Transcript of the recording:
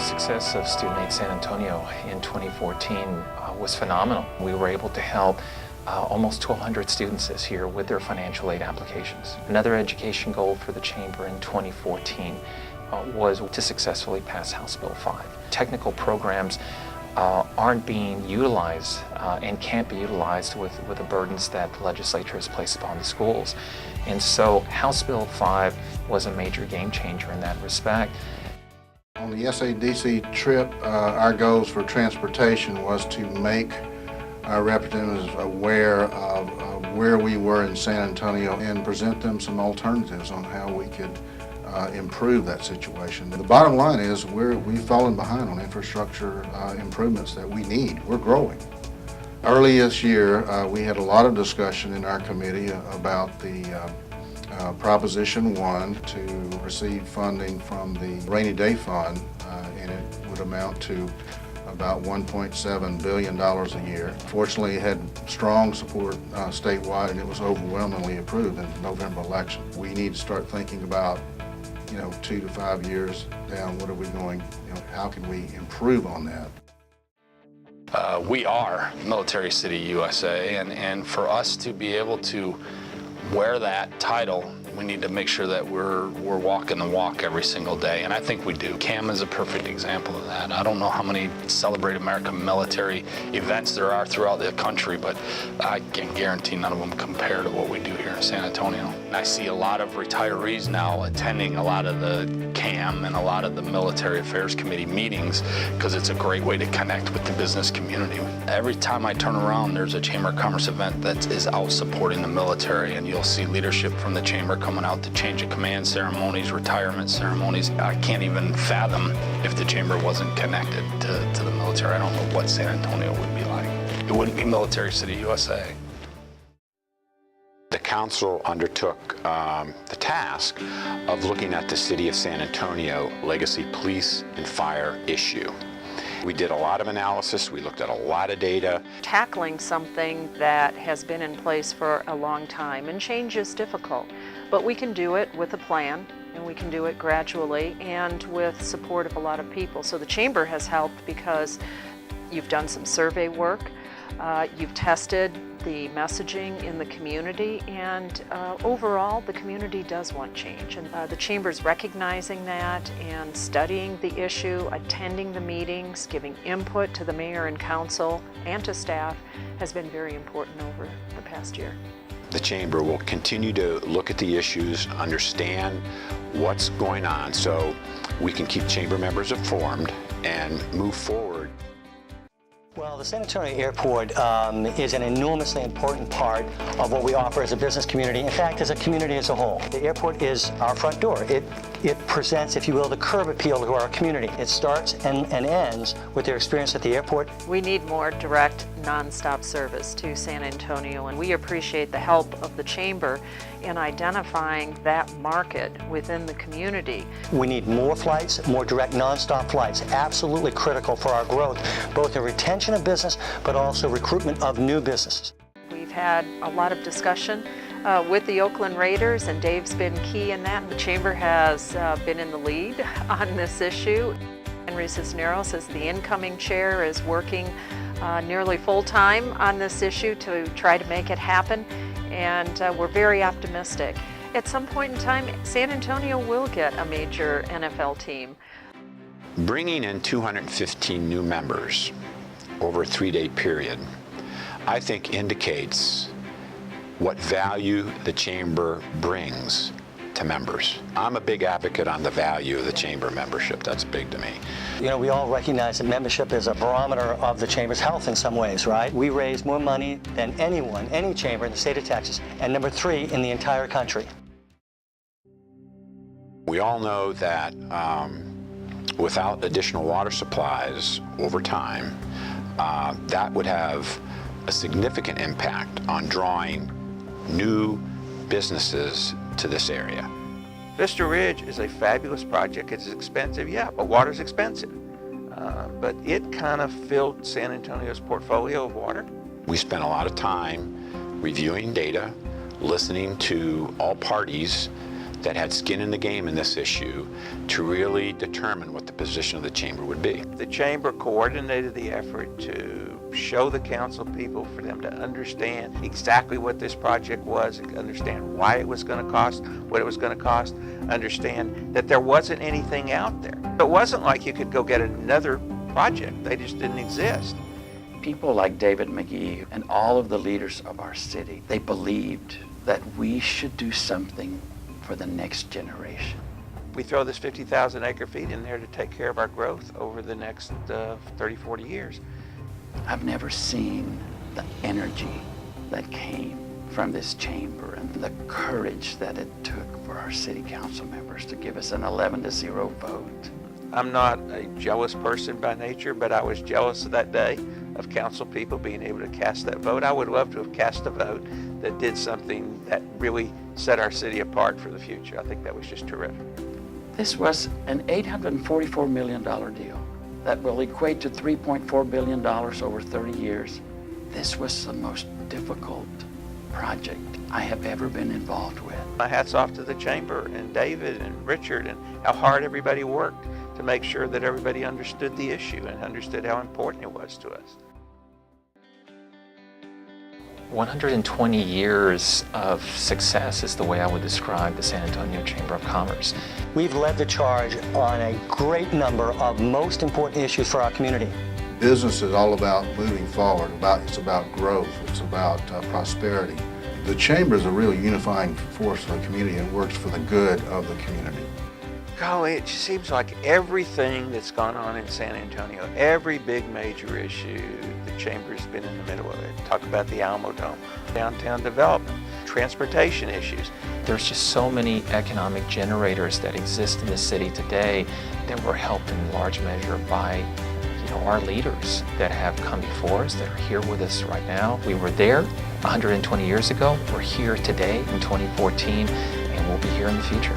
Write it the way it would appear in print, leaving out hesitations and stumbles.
success of Student Aid San Antonio in 2014 was phenomenal. We were able to help almost 1,200 students this year with their financial aid applications. Another education goal for the Chamber in 2014 was to successfully pass House Bill 5. Technical programs aren't being utilized and can't be utilized with the burdens that the legislature has placed upon the schools. And so House Bill 5 was a major game changer in that respect. On the SADC trip, our goals for transportation was to make our representatives aware of where we were in San Antonio and present them some alternatives on how we could improve that situation. The bottom line is we've fallen behind on infrastructure improvements that we need. We're growing. Early this year, we had a lot of discussion in our committee about the Proposition 1 to receive funding from the Rainy Day Fund, and it would amount to about $1.7 billion a year. Fortunately, it had strong support statewide, and it was overwhelmingly approved in the November election. We need to start thinking about 2 to 5 years down, what are we going, how can we improve on that? We are Military City USA, and for us to be able to wear that title, we need to make sure that we're walking the walk every single day, and I think we do. CAM is a perfect example of that. I don't know how many Celebrate America military events there are throughout the country, but I can guarantee none of them compare to what we do here in San Antonio. And I see a lot of retirees now attending a lot of the CAM and a lot of the Military Affairs Committee meetings because it's a great way to connect with the business community. Every time I turn around, there's a Chamber of Commerce event that is out supporting the military, and you'll see leadership from the Chamber coming out to change of command ceremonies, retirement ceremonies. I can't even fathom if the Chamber wasn't connected to the military. I don't know what San Antonio would be like. It wouldn't be Military City USA. The council undertook the task of looking at the city of San Antonio legacy police and fire issue. We did a lot of analysis, we looked at a lot of data. Tackling something that has been in place for a long time, and change is difficult, but we can do it with a plan, and we can do it gradually and with support of a lot of people. So the Chamber has helped because you've done some survey work, you've tested the messaging in the community, and overall the community does want change, and the Chamber's recognizing that and studying the issue, attending the meetings, giving input to the mayor and council and to staff has been very important over the past year. The Chamber will continue to look at the issues, understand what's going on so we can keep Chamber members informed and move forward. Well, the San Antonio Airport is an enormously important part of what we offer as a business community. In fact, as a community as a whole. The airport is our front door. It presents, if you will, the curb appeal to our community. It starts and ends with their experience at the airport. We need more direct, non-stop service to San Antonio, and we appreciate the help of the Chamber in identifying that market within the community. We need more flights, more direct, non-stop flights. Absolutely critical for our growth, both in retention of business, but also recruitment of new businesses. We've had a lot of discussion with the Oakland Raiders, and Dave's been key in that, and the Chamber has been in the lead on this issue. Henry Cisneros, as the incoming chair, is working nearly full-time on this issue to try to make it happen, and we're very optimistic. At some point in time, San Antonio will get a major NFL team. Bringing in 215 new members over a 3-day period, I think indicates what value the Chamber brings to members. I'm a big advocate on the value of the Chamber membership. That's big to me. We all recognize that membership is a barometer of the Chamber's health in some ways, right? We raise more money than anyone, any Chamber in the state of Texas, and number 3 in the entire country. We all know that without additional water supplies over time, that would have a significant impact on drawing new businesses to this area. Vista Ridge is a fabulous project. It's expensive, yeah, but water's expensive. But it kind of filled San Antonio's portfolio of water. We spent a lot of time reviewing data, listening to all parties that had skin in the game in this issue to really determine what the position of the chamber would be. The chamber coordinated the effort to show the council people, for them to understand exactly what this project was, understand why it was going to cost, what it was going to cost, understand that there wasn't anything out there. It wasn't like you could go get another project. They just didn't exist. People like David McGee and all of the leaders of our city, they believed that we should do something for the next generation. We throw this 50,000 acre feet in there to take care of our growth over the next 30, 40 years. I've never seen the energy that came from this chamber and the courage that it took for our city council members to give us an 11-0 vote. I'm not a jealous person by nature, but I was jealous of that day of council people being able to cast that vote. I would love to have cast a vote that did something that really set our city apart for the future. I think that was just terrific. This was an $844 million deal that will equate to $3.4 billion over 30 years. This was the most difficult project I have ever been involved with. My hat's off to the chamber and David and Richard and how hard everybody worked to make sure that everybody understood the issue and understood how important it was to us. 120 years of success is the way I would describe the San Antonio Chamber of Commerce. We've led the charge on a great number of most important issues for our community. Business is all about moving forward. It's about growth. It's about prosperity. The chamber is a real unifying force for the community and works for the good of the community. Golly, it just seems like everything that's gone on in San Antonio, every big major issue, the chamber's been in the middle of it. Talk about the Alamo Dome, downtown development, transportation issues. There's just so many economic generators that exist in the city today that were helped in large measure by our leaders that have come before us, that are here with us right now. We were there 120 years ago. We're here today in 2014, and we'll be here in the future.